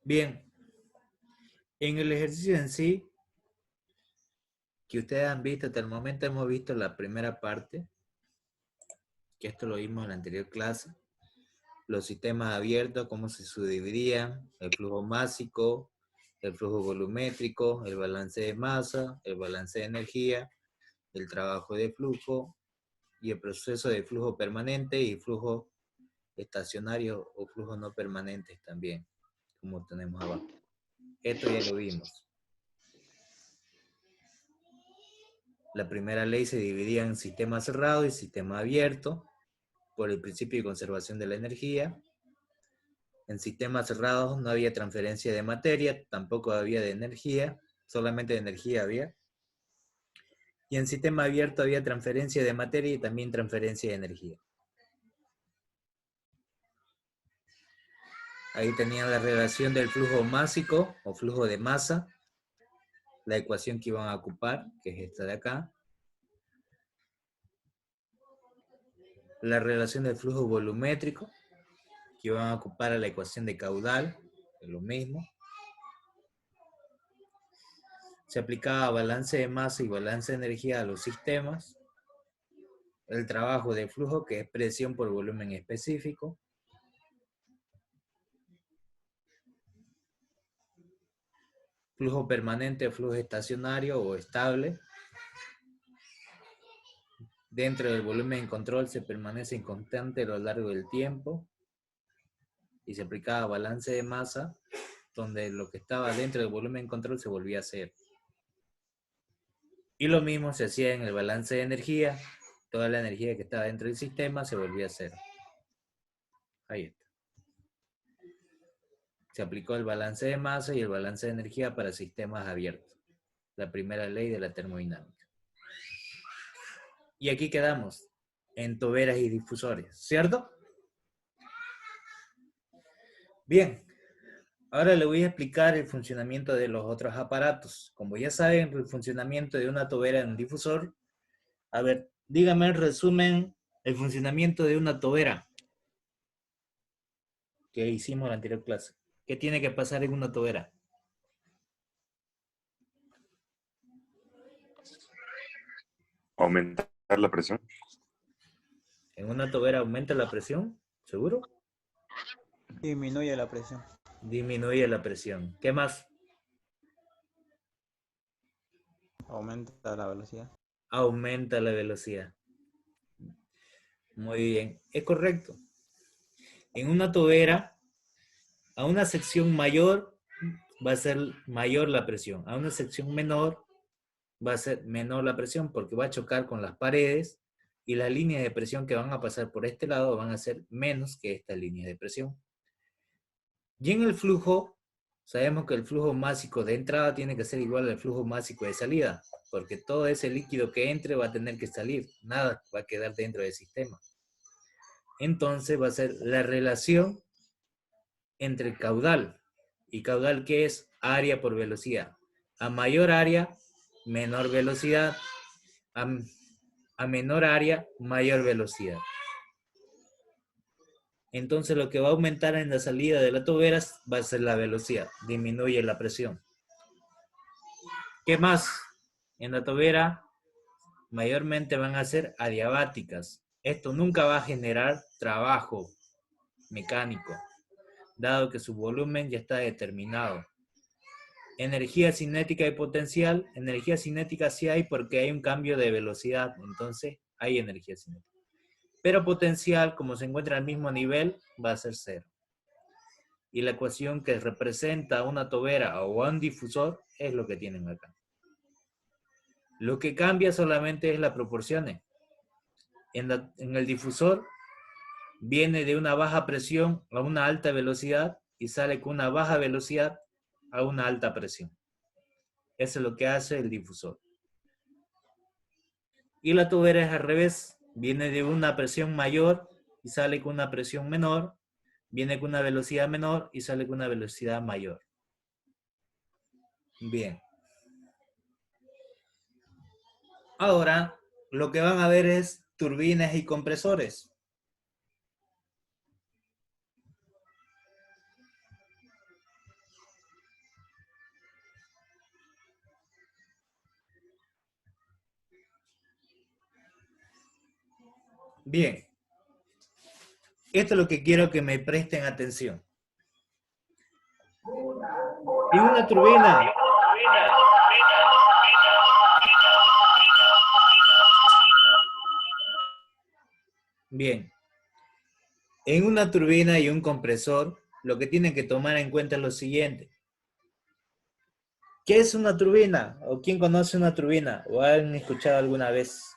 Bien, en el ejercicio en sí, que ustedes han visto hasta el momento, hemos visto la primera parte, que esto lo vimos en la anterior clase, los sistemas abiertos, cómo se subdividían, el flujo másico, el flujo volumétrico, el balance de masa, el balance de energía, el trabajo de flujo y el proceso de flujo permanente y flujo estacionario o flujo no permanentes también, como tenemos abajo. Esto ya lo vimos. La primera ley se dividía en sistema cerrado y sistema abierto por el principio de conservación de la energía. En sistemas cerrados no había transferencia de materia, tampoco había de energía, solamente de energía había. Y en sistema abierto había transferencia de materia y también transferencia de energía. Ahí tenían la relación del flujo másico o flujo de masa, la ecuación que iban a ocupar, que es esta de acá. La relación del flujo volumétrico, que iban a ocupar a la ecuación de caudal, es lo mismo. Se aplicaba balance de masa y balance de energía a los sistemas. El trabajo de flujo, que es presión por volumen específico. Flujo permanente, flujo estacionario o estable. Dentro del volumen en control se permanece constante a lo largo del tiempo. Y se aplicaba balance de masa, donde lo que estaba dentro del volumen en control se volvía a cero. Y lo mismo se hacía en el balance de energía. Toda la energía que estaba dentro del sistema se volvía a cero. Ahí está. Se aplicó el balance de masa y el balance de energía para sistemas abiertos. La primera ley de la termodinámica. Y aquí quedamos, en toberas y difusores, ¿cierto? Bien, ahora le voy a explicar el funcionamiento de los otros aparatos. Como ya saben, el funcionamiento de una tobera en un difusor. A ver, dígame en resumen el funcionamiento de una tobera que hicimos en la anterior clase. ¿Qué tiene que pasar en una tobera? Aumentar la presión. ¿En una tobera aumenta la presión? ¿Seguro? Disminuye la presión. Disminuye la presión. ¿Qué más? Aumenta la velocidad. Aumenta la velocidad. Muy bien, es correcto. En una tobera, a una sección mayor va a ser mayor la presión. A una sección menor va a ser menor la presión porque va a chocar con las paredes y las líneas de presión que van a pasar por este lado van a ser menos que estas líneas de presión. Y en el flujo, sabemos que el flujo másico de entrada tiene que ser igual al flujo másico de salida, porque todo ese líquido que entre va a tener que salir, nada va a quedar dentro del sistema. Entonces va a ser la relación entre caudal. ¿Y caudal qué es? Área por velocidad. A mayor área, menor velocidad. A menor área, mayor velocidad. Entonces lo que va a aumentar en la salida de la tobera va a ser la velocidad. Disminuye la presión. ¿Qué más? En la tobera mayormente van a ser adiabáticas. Esto nunca va a generar trabajo mecánico, dado que su volumen ya está determinado. Energía cinética y potencial. Energía cinética sí hay porque hay un cambio de velocidad, entonces hay energía cinética. Pero potencial, como se encuentra al mismo nivel, va a ser cero. Y la ecuación que representa una tobera o un difusor es lo que tienen acá. Lo que cambia solamente es las proporciones. En el difusor viene de una baja presión a una alta velocidad y sale con una baja velocidad a una alta presión. Eso es lo que hace el difusor. Y la tobera es al revés. Viene de una presión mayor y sale con una presión menor. Viene con una velocidad menor y sale con una velocidad mayor. Bien. Ahora, lo que van a ver es turbinas y compresores. Bien, esto es lo que quiero que me presten atención. En una turbina, bien, en una turbina y un compresor, lo que tienen que tomar en cuenta es lo siguiente. ¿Qué es una turbina? ¿O quién conoce una turbina? ¿O han escuchado alguna vez?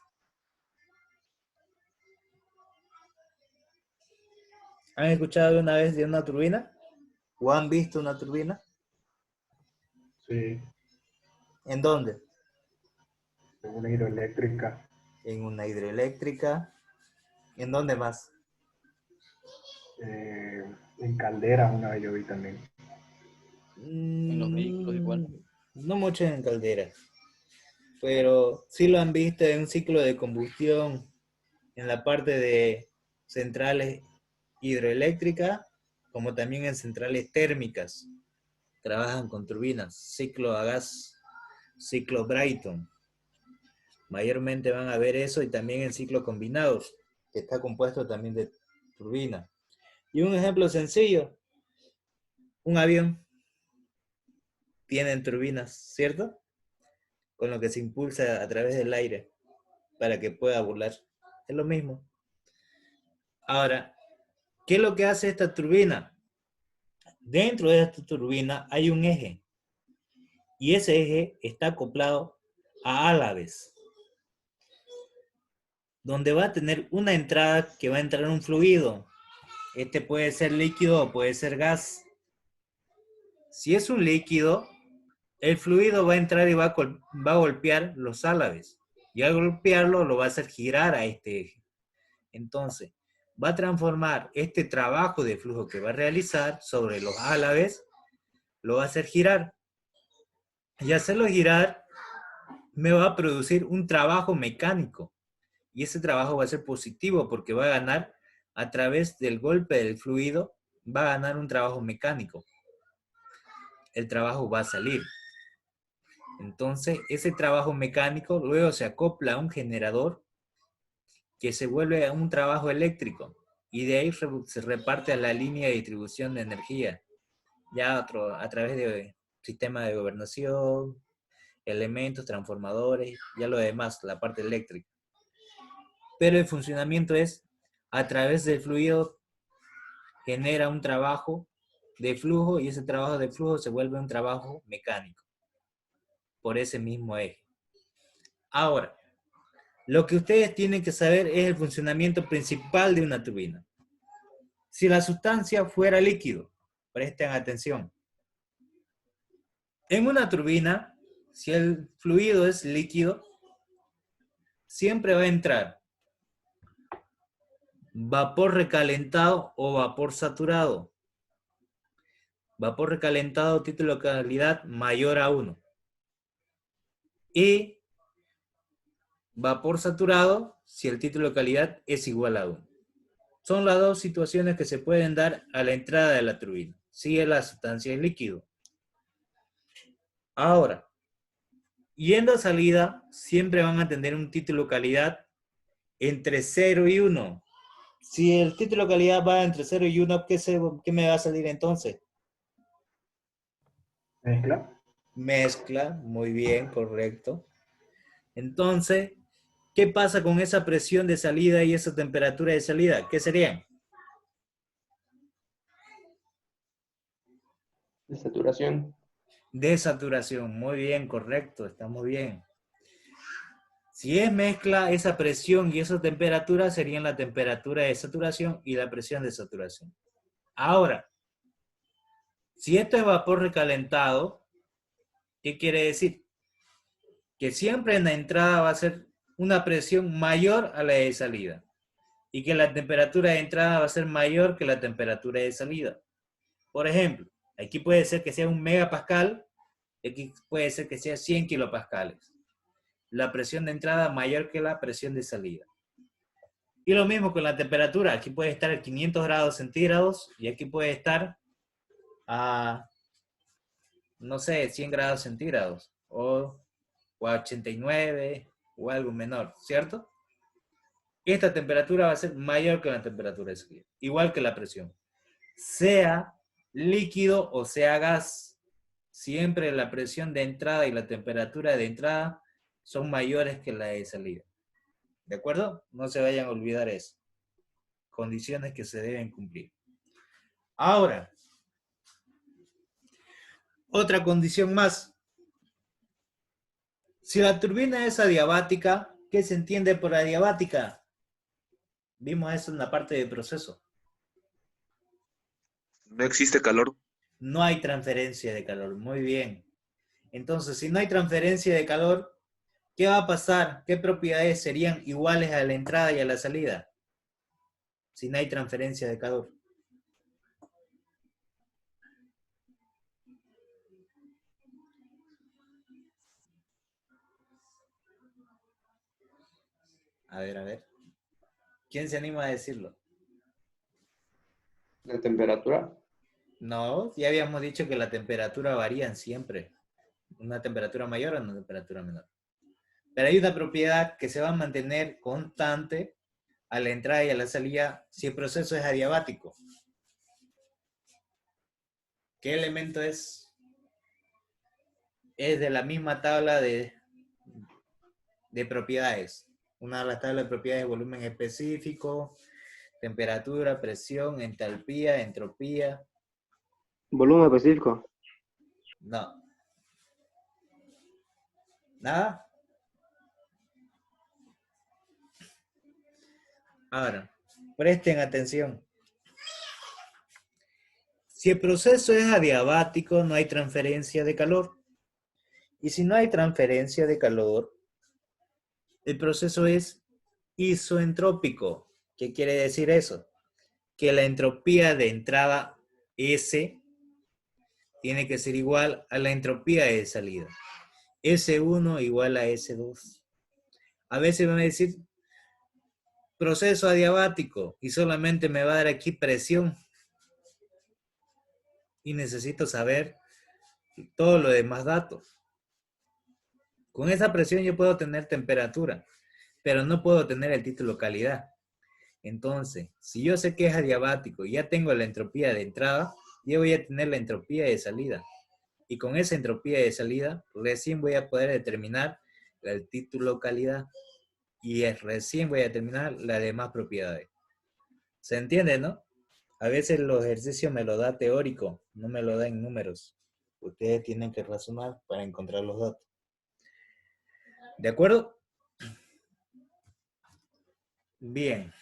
¿Han escuchado alguna vez de una turbina? ¿O han visto una turbina? Sí, ¿En dónde? en una hidroeléctrica, En una hidroeléctrica. ¿En dónde más? en calderas una vez yo vi también. En los vehículos igual. No mucho en calderas, pero sí lo han visto en un ciclo de combustión en la parte de centrales hidroeléctricas, como también en centrales térmicas. Trabajan con turbinas, ciclo a gas, ciclo Brayton. Mayormente van a ver eso y también en ciclos combinados, que está compuesto también de turbina. Y un ejemplo sencillo, un avión tiene turbinas, ¿cierto? Con lo que se impulsa a través del aire para que pueda volar. Es lo mismo. Ahora, ¿qué es lo que hace esta turbina? Dentro de esta turbina hay un eje y ese eje está acoplado a álabes, donde va a tener una entrada que va a entrar un fluido. Este puede ser líquido o puede ser gas. Si es un líquido, el fluido va a entrar y va a golpear los álabes. Y al golpearlo lo va a hacer girar a este eje. Entonces, va a transformar este trabajo de flujo que va a realizar sobre los álabes, lo va a hacer girar. Y hacerlo girar me va a producir un trabajo mecánico. Y ese trabajo va a ser positivo porque va a ganar a través del golpe del fluido, va a ganar un trabajo mecánico. El trabajo va a salir. Entonces, ese trabajo mecánico luego se acopla a un generador que se vuelve a un trabajo eléctrico y de ahí se reparte a la línea de distribución de energía, ya a través de sistema de gobernación, elementos, transformadores, ya lo demás, la parte eléctrica. Pero el funcionamiento es a través del fluido genera un trabajo de flujo y ese trabajo de flujo se vuelve un trabajo mecánico por ese mismo eje. Ahora, lo que ustedes tienen que saber es el funcionamiento principal de una turbina. Si la sustancia fuera líquido, presten atención. En una turbina, si el fluido es líquido, siempre va a entrar vapor recalentado o vapor saturado. Vapor recalentado, título de calidad mayor a 1. Y vapor saturado, si el título de calidad es igual a 1. Son las dos situaciones que se pueden dar a la entrada de la turbina, si la sustancia es líquido. Ahora, yendo a salida, siempre van a tener un título de calidad entre 0 y 1. Si el título de calidad va entre 0 y 1, ¿qué me va a salir entonces? Mezcla. Mezcla, muy bien, correcto. Entonces, ¿qué pasa con esa presión de salida y esa temperatura de salida? ¿Qué serían? De saturación. De saturación, muy bien, correcto, estamos bien. Si es mezcla, esa presión y esa temperatura serían la temperatura de saturación y la presión de saturación. Ahora, si esto es vapor recalentado, ¿qué quiere decir? Que siempre en la entrada va a ser una presión mayor a la de salida y que la temperatura de entrada va a ser mayor que la temperatura de salida. Por ejemplo, aquí puede ser que sea 1 megapascal, aquí puede ser que sea 100 kilopascales. La presión de entrada mayor que la presión de salida. Y lo mismo con la temperatura, aquí puede estar a 500 grados centígrados y aquí puede estar a, no sé, 100 grados centígrados o a 89 o algo menor, ¿cierto? esta temperatura va a ser mayor que la temperatura de salida, igual que la presión. Sea líquido o sea gas, siempre la presión de entrada y la temperatura de entrada son mayores que la de salida. ¿De acuerdo? No se vayan a olvidar eso. Condiciones que se deben cumplir. Ahora, otra condición más. Si la turbina es adiabática, ¿qué se entiende por adiabática? Vimos eso en la parte de proceso. No existe calor. No hay transferencia de calor. Muy bien. Entonces, si no hay transferencia de calor, ¿qué va a pasar? ¿Qué propiedades serían iguales a la entrada y a la salida? Si no hay transferencia de calor. A ver. ¿Quién se anima a decirlo? La temperatura. No, ya habíamos dicho que la temperatura varía siempre. Una temperatura mayor o una temperatura menor. Pero hay una propiedad que se va a mantener constante a la entrada y a la salida si el proceso es adiabático. ¿Qué elemento es? Es de la misma tabla de propiedades. Una de las tablas de propiedades de volumen específico, temperatura, presión, entalpía, entropía. Volumen específico. No. ¿Nada? Ahora, presten atención. Si el proceso es adiabático, no hay transferencia de calor. Y si no hay transferencia de calor, el proceso es isoentrópico. ¿Qué quiere decir eso? Que la entropía de entrada S tiene que ser igual a la entropía de salida. S1 igual a S2. A veces me van a decir proceso adiabático y solamente me va a dar aquí presión. Y necesito saber todos los demás datos. Con esa presión yo puedo tener temperatura, pero no puedo tener el título calidad. Entonces, si yo sé que es adiabático y ya tengo la entropía de entrada, yo voy a tener la entropía de salida. Y con esa entropía de salida, recién voy a poder determinar el título calidad. Y recién voy a determinar las demás propiedades. ¿Se entiende, no? A veces los ejercicios me lo da teórico, no me lo da en números. Ustedes tienen que razonar para encontrar los datos. ¿De acuerdo? Bien.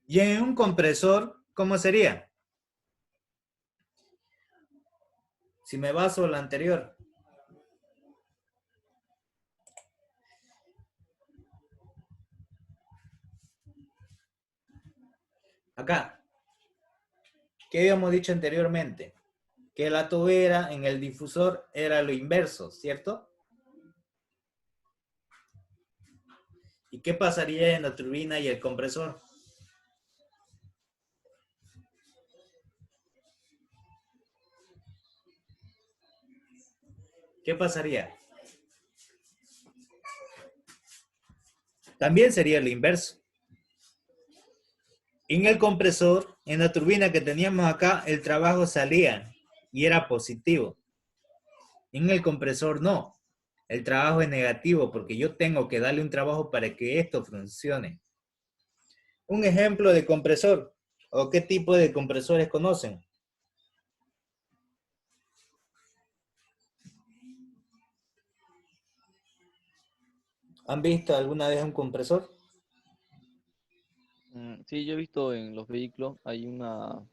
Y en un compresor, ¿cómo sería? Si me baso a la anterior. Acá. ¿Qué habíamos dicho anteriormente? Que la tobera en el difusor era lo inverso, ¿cierto? ¿Y qué pasaría en la turbina y el compresor? ¿Qué pasaría? También sería lo inverso. En el compresor, en la turbina que teníamos acá, el trabajo salía y era positivo. En el compresor no. El trabajo es negativo porque yo tengo que darle un trabajo para que esto funcione. Un ejemplo de compresor. ¿O qué tipo de compresores conocen? ¿Han visto alguna vez un compresor? Sí, yo he visto en los vehículos, hay una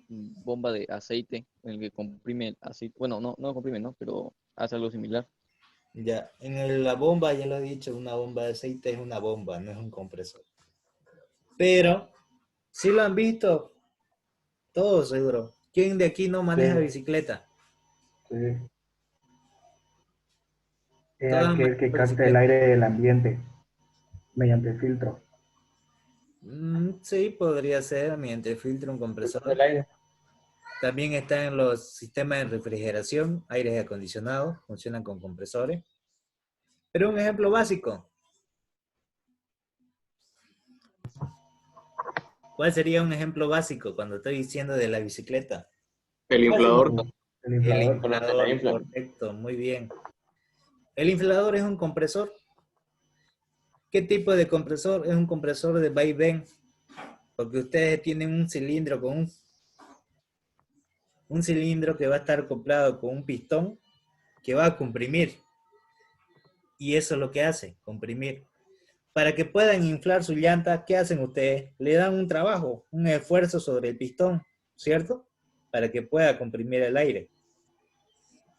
bomba de aceite en el que comprime el aceite. Bueno, no comprime, ¿no? Pero hace algo similar. Ya, la bomba, ya lo he dicho, una bomba de aceite es una bomba, no es un compresor. Pero, si lo han visto, todos seguro. ¿Quién de aquí no maneja Sí, bicicleta? sí. Es Todos aquel que manejan capta el bicicleta. aire del ambiente mediante filtro. Sí, podría ser mediante filtro un Filtro compresor. del aire. También está en los sistemas de refrigeración, aires acondicionados, funcionan con compresores. Pero un ejemplo básico. ¿Cuál sería un ejemplo básico cuando estoy diciendo de la bicicleta? El ¿Cuál sería? inflador. El El inflador. Con la inflador, infla. correcto, muy bien. El inflador es un compresor. ¿Qué tipo de compresor? Es un compresor de vaivén, porque ustedes tienen un cilindro con un cilindro que va a estar acoplado con un pistón que va a comprimir. Y eso es lo que hace, comprimir. Para que puedan inflar su llanta, ¿qué hacen ustedes? Le dan un trabajo, un esfuerzo sobre el pistón, ¿cierto? Para que pueda comprimir el aire.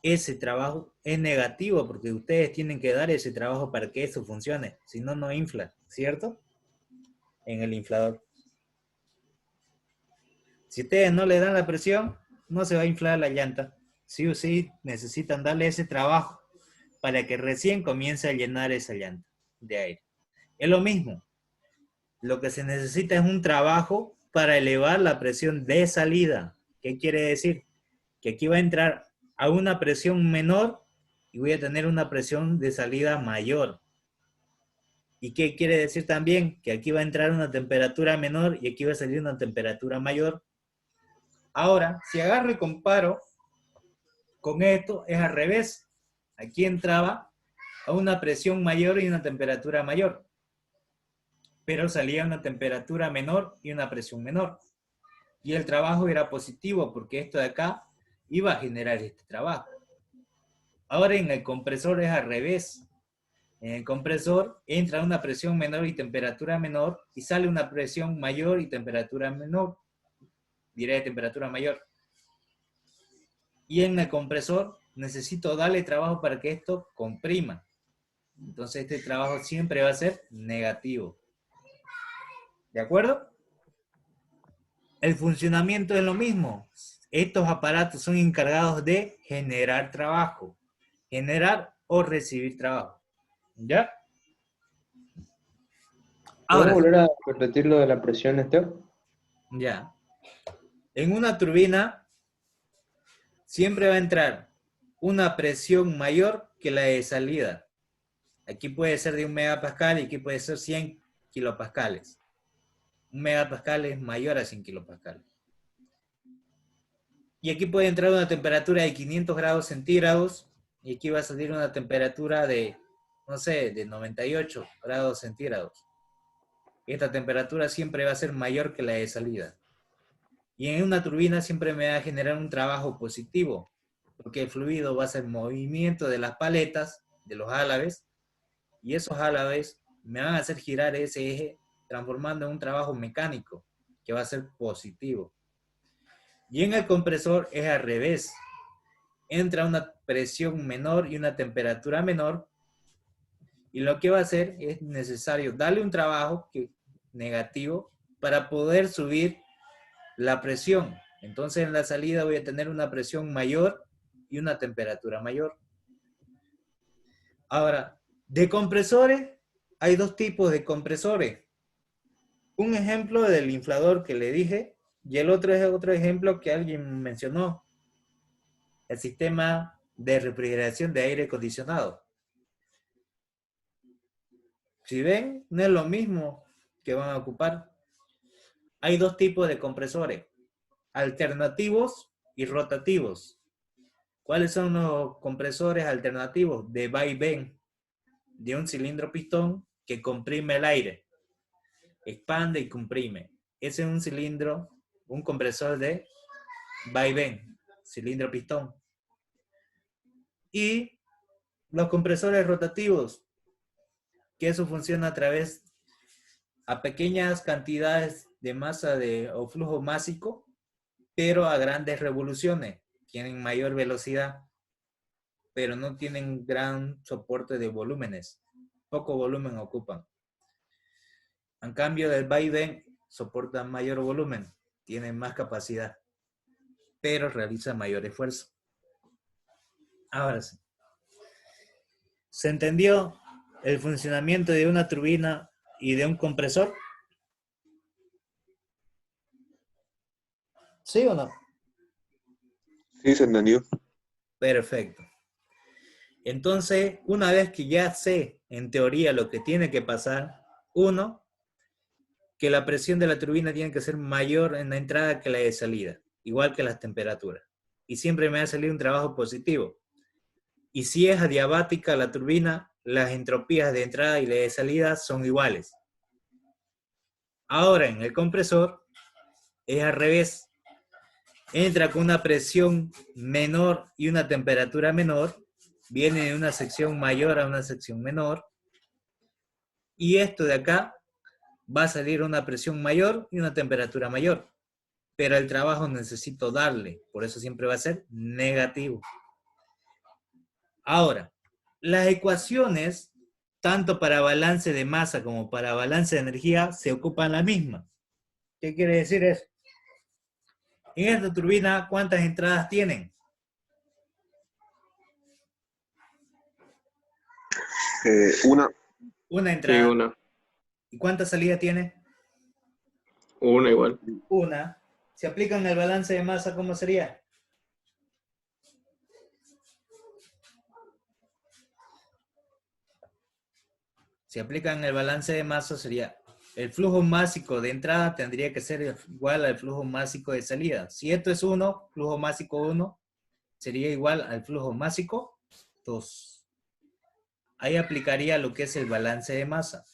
Ese trabajo es negativo porque ustedes tienen que dar ese trabajo para que eso funcione. Si no, no infla, ¿cierto? En el inflador. Si ustedes no le dan la presión, no se va a inflar la llanta. Sí o sí necesitan darle ese trabajo para que recién comience a llenar esa llanta de aire. Es lo mismo. Lo que se necesita es un trabajo para elevar la presión de salida. ¿Qué quiere decir? Que aquí va a entrar a una presión menor y voy a tener una presión de salida mayor. ¿Y qué quiere decir también? Que aquí va a entrar una temperatura menor y aquí va a salir una temperatura mayor. Ahora, si agarro y comparo con esto, es al revés. Aquí entraba a una presión mayor y una temperatura mayor, pero salía una temperatura menor y una presión menor. Y el trabajo era positivo porque esto de acá iba a generar este trabajo. Ahora en el compresor es al revés. En el compresor entra una presión menor y temperatura menor y sale una presión mayor y temperatura menor. Diré temperatura mayor. Y en el compresor necesito darle trabajo para que esto comprima. Entonces este trabajo siempre va a ser negativo. ¿De acuerdo? El funcionamiento es lo mismo. Estos aparatos son encargados de generar trabajo. Generar o recibir trabajo. ¿Ya? ¿Puedes Ahora, volver a repetir lo de la presión, Esteo? ya. En una turbina siempre va a entrar una presión mayor que la de salida. Aquí puede ser de 1 megapascal y aquí puede ser 100 kilopascales. 1 megapascal es mayor a 100 kilopascales. Y aquí puede entrar una temperatura de 500 grados centígrados y aquí va a salir una temperatura de, no sé, de 98 grados centígrados. Esta temperatura siempre va a ser mayor que la de salida. Y en una turbina siempre me va a generar un trabajo positivo, porque el fluido va a ser movimiento de las paletas, de los álabes, y esos álabes me van a hacer girar ese eje, transformando en un trabajo mecánico, que va a ser positivo. Y en el compresor es al revés. Entra una presión menor y una temperatura menor, y lo que va a hacer es necesario darle un trabajo negativo para poder subir la presión. Entonces en la salida voy a tener una presión mayor y una temperatura mayor. Ahora, de compresores, hay dos tipos de compresores. Un ejemplo del inflador que le dije y el otro es otro ejemplo que alguien mencionó. El sistema de refrigeración de aire acondicionado. Si ven, no es lo mismo que van a ocupar. Hay dos tipos de compresores, alternativos y rotativos. ¿Cuáles son los compresores alternativos? De vaivén, de un cilindro pistón que comprime el aire, expande y comprime. Ese es un cilindro, un compresor de vaivén, cilindro pistón. Y los compresores rotativos, que eso funciona a pequeñas cantidades de masa o flujo másico, pero a grandes revoluciones. Tienen mayor velocidad, pero no tienen gran soporte de volúmenes. Poco volumen ocupan. En cambio, el vaivén soporta mayor volumen, tiene más capacidad, pero realiza mayor esfuerzo. Ahora sí. ¿Se entendió el funcionamiento de una turbina y de un compresor? ¿Sí o no? Sí, se entendió. Perfecto. Entonces, una vez que ya sé en teoría lo que tiene que pasar, uno, que la presión de la turbina tiene que ser mayor en la entrada que la de salida, igual que las temperaturas. Y siempre me ha salido un trabajo positivo. Y si es adiabática la turbina, las entropías de entrada y la de salida son iguales. Ahora en el compresor es al revés. Entra con una presión menor y una temperatura menor, viene de una sección mayor a una sección menor, y esto de acá va a salir una presión mayor y una temperatura mayor, pero el trabajo necesito darle, por eso siempre va a ser negativo. Ahora, las ecuaciones, tanto para balance de masa como para balance de energía, se ocupan la misma. ¿Qué quiere decir eso? En esta turbina, ¿cuántas entradas tienen? Una. Una Sí, entrada. una. ¿Y cuántas salidas tiene? Una igual. Una. Si aplican el balance de masa, ¿cómo sería? Si aplican el balance de masa, sería el flujo másico de entrada tendría que ser igual al flujo másico de salida. Si esto es 1, flujo másico 1, sería igual al flujo másico 2. Ahí aplicaría lo que es el balance de masa.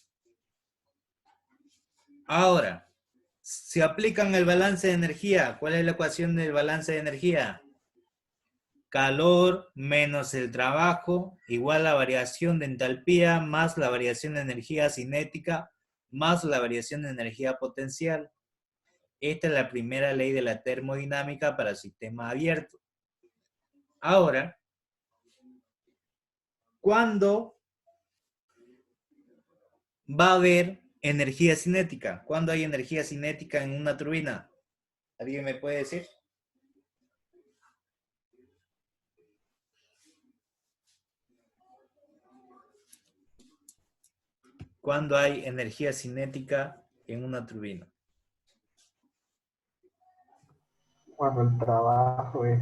Ahora, si aplican el balance de energía, ¿cuál es la ecuación del balance de energía? Calor menos el trabajo igual a la variación de entalpía más la variación de energía cinética más la variación de energía potencial. Esta es la primera ley de la termodinámica para sistemas abiertos. Ahora, ¿cuándo va a haber energía cinética? ¿Cuándo hay energía cinética en una turbina? ¿Alguien me puede decir? ¿Cuándo hay energía cinética en una turbina? Cuando el trabajo es,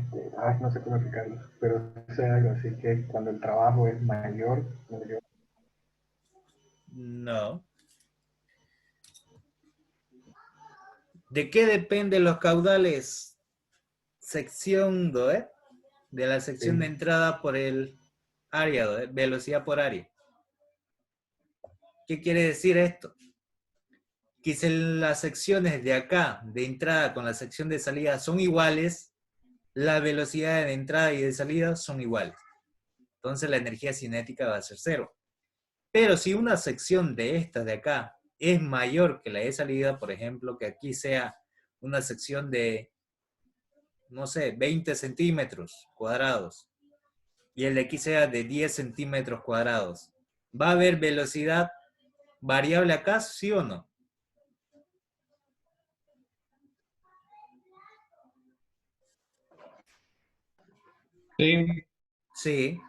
no sé cómo explicarlo, pero es algo así que cuando el trabajo es mayor. No. ¿De qué dependen los caudales? Sección 2, ¿eh? De la sección Sí. de entrada por el área, velocidad por área. ¿Qué quiere decir esto? Que si las secciones de acá, de entrada con la sección de salida son iguales, la velocidad de entrada y de salida son iguales. Entonces la energía cinética va a ser 0. Pero si una sección de estas de acá es mayor que la de salida, por ejemplo, que aquí sea una sección de, no sé, 20 centímetros cuadrados, y el de aquí sea de 10 centímetros cuadrados, ¿va a haber velocidad variable acá, sí o no? Sí. Sí,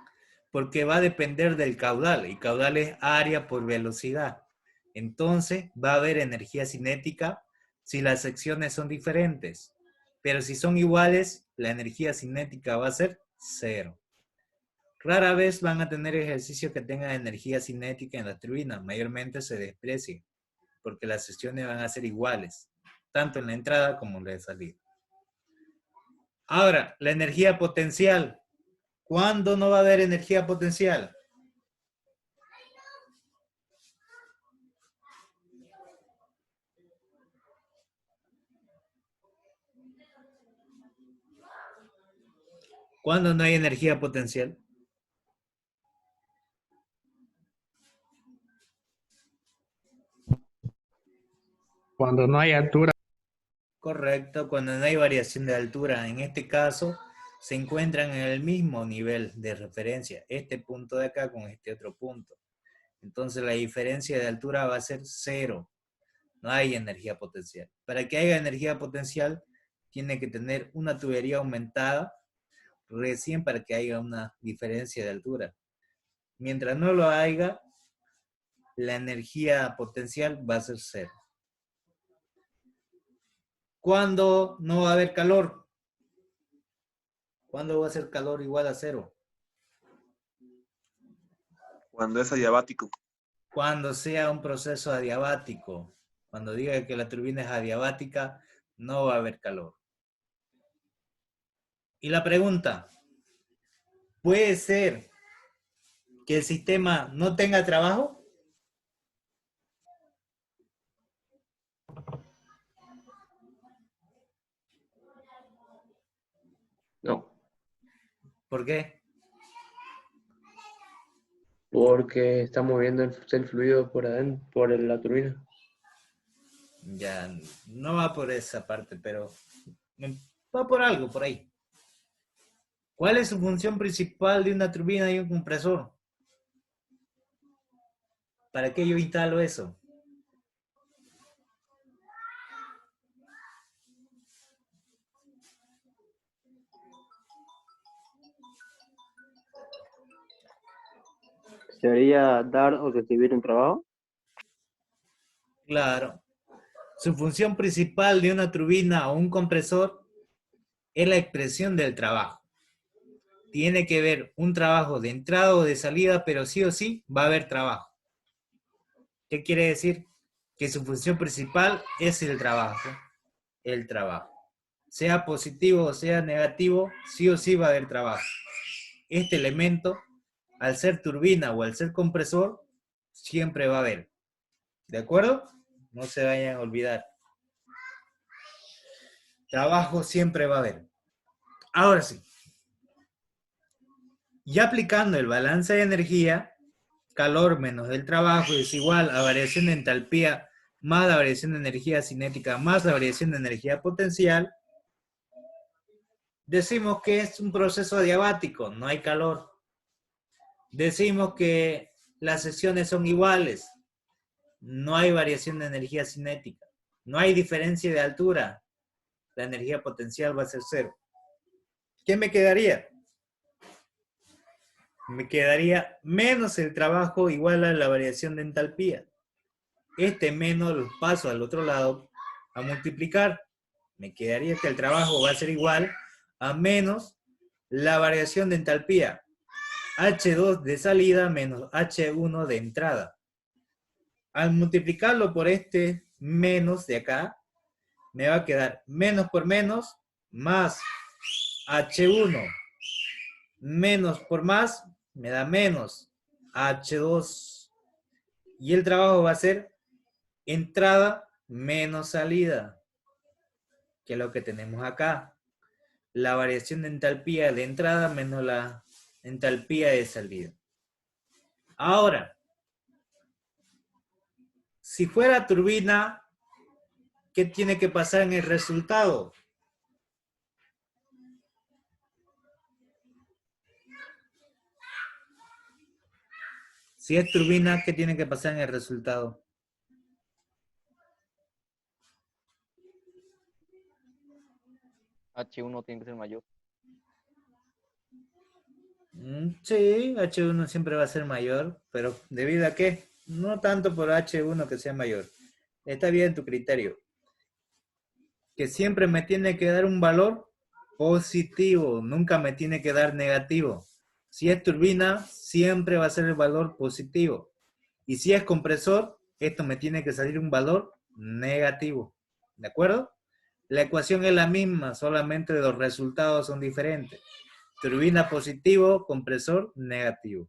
porque va a depender del caudal, y caudal es área por velocidad. Entonces va a haber energía cinética si las secciones son diferentes, pero si son iguales, la energía cinética va a ser 0. Rara vez van a tener ejercicios que tengan energía cinética en la turbina, mayormente se desprecia, porque las secciones van a ser iguales, tanto en la entrada como en la salida. Ahora, la energía potencial. ¿Cuándo no va a haber energía potencial? ¿Cuándo no hay energía potencial? Cuando no hay altura. Correcto, cuando no hay variación de altura. En este caso, se encuentran en el mismo nivel de referencia, este punto de acá con este otro punto. Entonces la diferencia de altura va a ser 0. No hay energía potencial. Para que haya energía potencial, tiene que tener una tubería aumentada recién para que haya una diferencia de altura. Mientras no lo haya, la energía potencial va a ser 0. ¿Cuándo no va a haber calor? ¿Cuándo va a ser calor igual a 0? Cuando es adiabático. Cuando sea un proceso adiabático. Cuando diga que la turbina es adiabática, no va a haber calor. Y la pregunta, ¿puede ser que el sistema no tenga trabajo? No, ¿Por qué? porque está moviendo el fluido por adentro, la turbina. Ya no va por esa parte, pero va por algo por ahí. ¿Cuál es su función principal de una turbina y un compresor? ¿Para qué yo instalo eso? ¿Sería dar o recibir un trabajo? Claro. Su función principal de una turbina o un compresor es la expresión del trabajo. Tiene que haber un trabajo de entrada o de salida, pero sí o sí va a haber trabajo. ¿Qué quiere decir? Que su función principal es el trabajo. El trabajo. Sea positivo o sea negativo, sí o sí va a haber trabajo. Este elemento, al ser turbina o al ser compresor, siempre va a haber. ¿De acuerdo? No se vayan a olvidar. Trabajo siempre va a haber. Ahora sí. Y aplicando el balance de energía, calor menos el trabajo es igual a variación de entalpía más la variación de energía cinética más la variación de energía potencial, decimos que es un proceso adiabático, no hay calor. Decimos que las secciones son iguales, no hay variación de energía cinética, no hay diferencia de altura, la energía potencial va a ser cero. ¿Qué me quedaría? Me quedaría menos el trabajo igual a la variación de entalpía. Este menos los paso al otro lado a multiplicar. Me quedaría que el trabajo va a ser igual a menos la variación de entalpía. H2 de salida menos H1 de entrada. Al multiplicarlo por este menos de acá, me va a quedar menos por menos más H1 menos por más me da menos H2 y el trabajo va a ser entrada menos salida, que es lo que tenemos acá. La variación de entalpía de entrada menos la entalpía de salida. Ahora, si fuera turbina, ¿qué tiene que pasar en el resultado? Si es turbina, ¿qué tiene que pasar en el resultado? H1 tiene que ser mayor. Sí, H1 siempre va a ser mayor, pero ¿debido a qué? No tanto por H1 que sea mayor. Está bien tu criterio. Que siempre me tiene que dar un valor positivo, nunca me tiene que dar negativo. Si es turbina, siempre va a ser el valor positivo. Y si es compresor, esto me tiene que salir un valor negativo. ¿De acuerdo? La ecuación es la misma, solamente los resultados son diferentes. Turbina positivo, compresor negativo.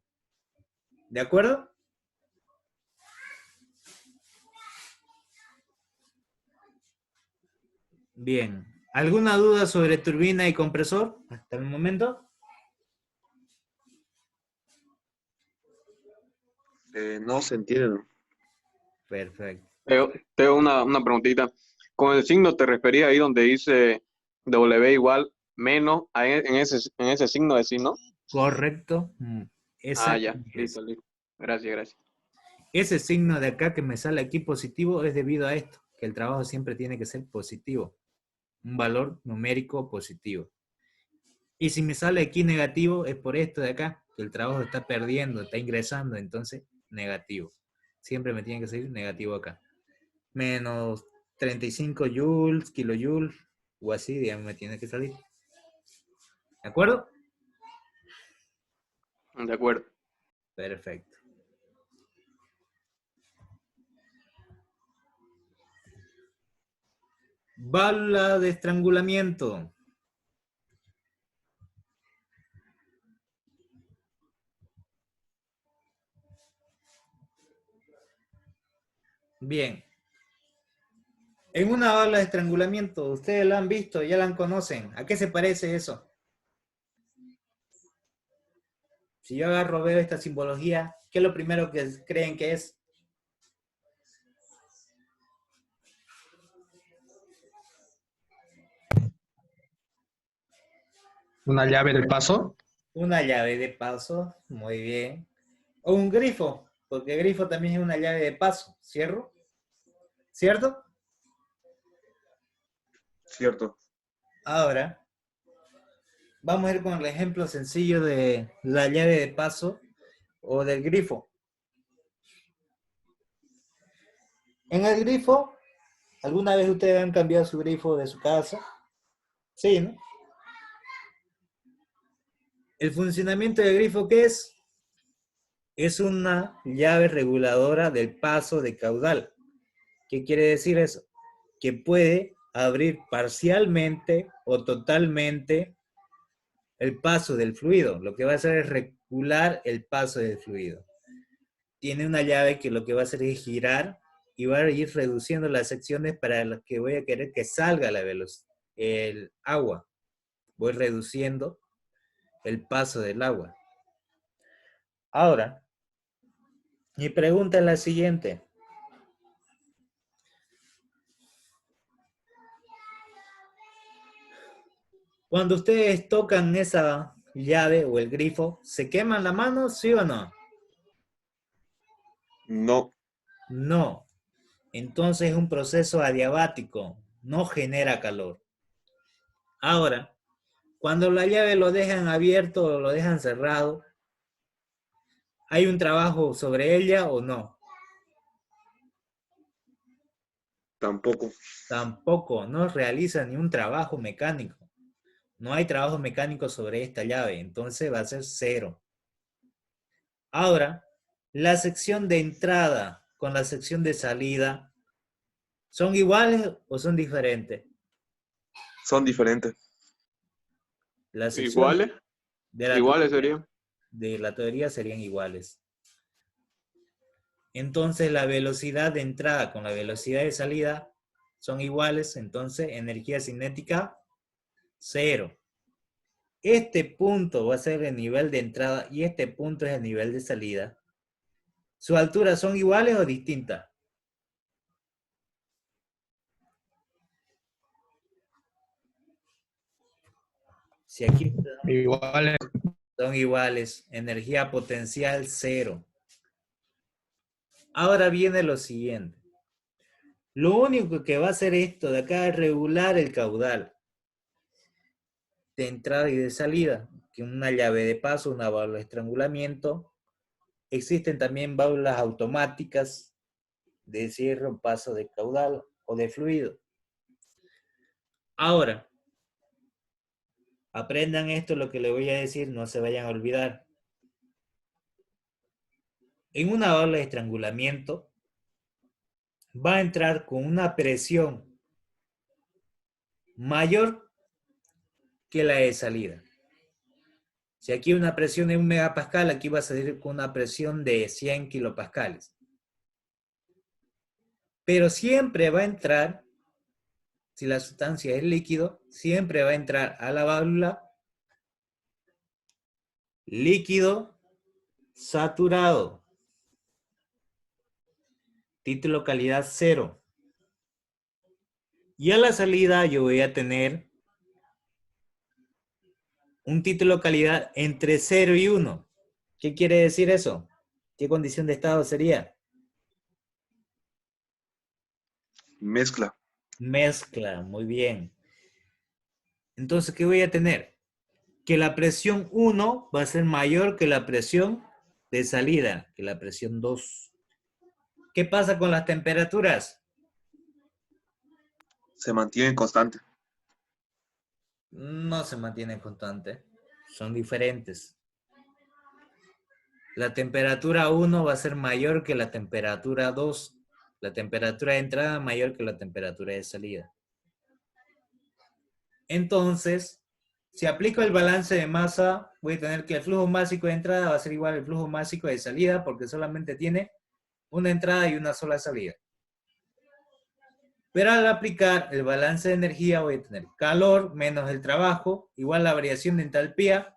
¿De acuerdo? Bien. ¿Alguna duda sobre turbina y compresor hasta el momento? No se entiende. Perfecto. Tengo una preguntita. Con el signo te referías ahí donde dice W igual menos en ese signo de signo. Correcto. Ah, ya, Exactamente eso. listo, listo. Gracias, gracias. Ese signo de acá que me sale aquí positivo es debido a esto, que el trabajo siempre tiene que ser positivo. Un valor numérico positivo. Y si me sale aquí negativo es por esto de acá, que el trabajo está perdiendo, está ingresando, entonces negativo. Siempre me tiene que salir negativo acá. Menos 35 joules, kilojoules, o así, digamos, me tiene que salir. ¿De acuerdo? De acuerdo. Perfecto. Válvula de estrangulamiento. Bien. En una válvula de estrangulamiento, ustedes la han visto, ya la conocen. ¿A qué se parece eso? Si yo agarro, veo esta simbología, ¿qué es lo primero que creen que es? ¿Una llave de paso? Una llave de paso, muy bien. O un grifo, porque grifo también es una llave de paso, ¿cierto? ¿Cierto? Cierto. Ahora, vamos a ir con el ejemplo sencillo de la llave de paso o del grifo. En el grifo, ¿alguna vez ustedes han cambiado su grifo de su casa? Sí, ¿no? El funcionamiento del grifo, ¿qué es? Es una llave reguladora del paso de caudal. ¿Qué quiere decir eso? Que puede abrir parcialmente o totalmente el paso del fluido. Lo que va a hacer es regular el paso del fluido. Tiene una llave que lo que va a hacer es girar y va a ir reduciendo las secciones para las que voy a querer que salga la velocidad, el agua. Voy reduciendo el paso del agua. Ahora, mi pregunta es la siguiente. Cuando ustedes tocan esa llave o el grifo, ¿se queman la mano, sí o no? No. No. Entonces es un proceso adiabático, no genera calor. Ahora, cuando la llave lo dejan abierto o lo dejan cerrado, ¿hay un trabajo sobre ella o no? Tampoco. Tampoco, no realiza ni un trabajo mecánico. No hay trabajo mecánico sobre esta llave, entonces va a ser 0. Ahora, la sección de entrada con la sección de salida, ¿son iguales o son diferentes? Son diferentes. La sección ¿Iguales? de la Iguales tubería, serían. de la teoría serían iguales. Entonces la velocidad de entrada con la velocidad de salida son iguales, entonces energía cinética 0. Este punto va a ser el nivel de entrada y este punto es el nivel de salida. ¿Sus alturas son iguales o distintas? Si aquí Igual. son iguales, energía potencial 0. Ahora viene lo siguiente. Lo único que va a hacer esto de acá es regular el caudal de entrada y de salida, que una llave de paso, una válvula de estrangulamiento. Existen también válvulas automáticas de cierre o paso de caudal o de fluido. Ahora, aprendan esto, lo que les voy a decir, no se vayan a olvidar. En una válvula de estrangulamiento va a entrar con una presión mayor que la de salida. Si aquí una presión de 1 megapascal, aquí va a salir con una presión de 100 kilopascales. Pero siempre va a entrar, si la sustancia es líquido, siempre va a entrar a la válvula líquido saturado. Título calidad 0. Y a la salida yo voy a tener un título calidad entre 0 y 1. ¿Qué quiere decir eso? ¿Qué condición de estado sería? Mezcla. Mezcla, muy bien. Entonces, ¿qué voy a tener? Que la presión 1 va a ser mayor que la presión de salida, que la presión 2. ¿Qué pasa con las temperaturas? Se mantienen constantes. No se mantienen constantes, son diferentes. La temperatura 1 va a ser mayor que la temperatura 2. La temperatura de entrada mayor que la temperatura de salida. Entonces, si aplico el balance de masa, voy a tener que el flujo másico de entrada va a ser igual al flujo másico de salida, porque solamente tiene una entrada y una sola salida. Pero al aplicar el balance de energía voy a tener calor menos el trabajo, igual la variación de entalpía,